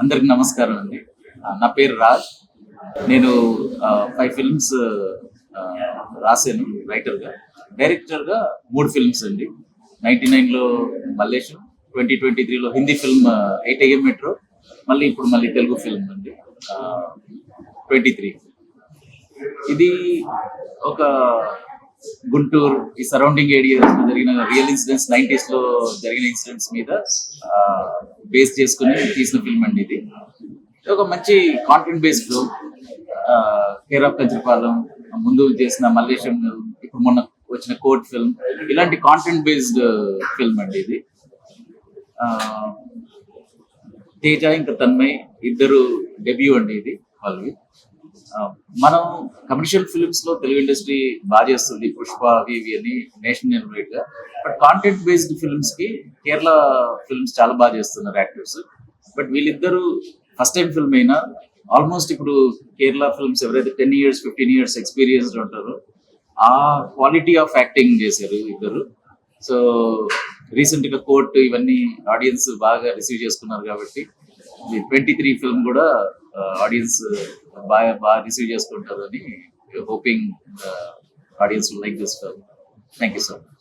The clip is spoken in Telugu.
అందరికి నమస్కారం అండి. నా పేరు రాజ్. నేను 5 ఫిల్మ్స్ రాశాను రైటర్గా. డైరెక్టర్గా 3 ఫిల్మ్స్ అండి. 99లో మల్లేశం, 2023లో హిందీ ఫిల్మ్ 8 AM మెట్రో, మళ్ళీ తెలుగు ఫిల్మ్ అండి 23. ఇది ఒక గుంటూరు ఈ సరౌండింగ్ ఏరియాస్ లో జరిగిన రియల్ ఇన్సిడెంట్స్, 90s లో జరిగిన ఇన్సిడెంట్స్ మీద బేస్ చేసుకుని తీసిన ఫిల్మ్ అండి. ఇది ఒక మంచి content based film. Care of Kancharapalem, ముందు చేసిన మల్లేశం, ఇప్పుడు మొన్న వచ్చిన కోర్ట్ ఫిల్మ్, ఇలాంటి కాంటెంట్ బేస్డ్ ఫిల్మ్ అండి ఇది. తేజ ఇంకా తన్మయ్ ఇద్దరు డెబ్యూ అండి ఇది వాళ్ళవి. మనం కమర్షియల్ ఫిల్మ్స్ లో తెలుగు ఇండస్ట్రీ బాగా చేస్తుంది, పుష్ప అవి ఇవి అని నేషనల్ వైడ్ గా. బట్ కాంటెంట్ బేస్డ్ ఫిల్మ్స్ కి కేరళ ఫిల్మ్స్ చాలా బాగా చేస్తున్నారు యాక్టర్స్. బట్ వీళ్ళిద్దరు ఫస్ట్ టైం ఫిల్మ్ అయినా ఆల్మోస్ట్ ఇప్పుడు కేరళ ఫిల్మ్స్ ఎవరైతే 10 years 15 years ఎక్స్పీరియన్స్డ్ ఉంటారో ఆ క్వాలిటీ ఆఫ్ యాక్టింగ్ చేశారు ఇద్దరు. సో రీసెంట్ గా కోర్ట్ ఇవన్నీ ఆడియన్స్ బాగా రిసీవ్ చేసుకున్నారు కాబట్టి 23 ఫిల్మ్ కూడా ఆడియన్స్ బాగా రిసీవ్ చేసుకుంటారని hoping audience like this film. Thank you so much.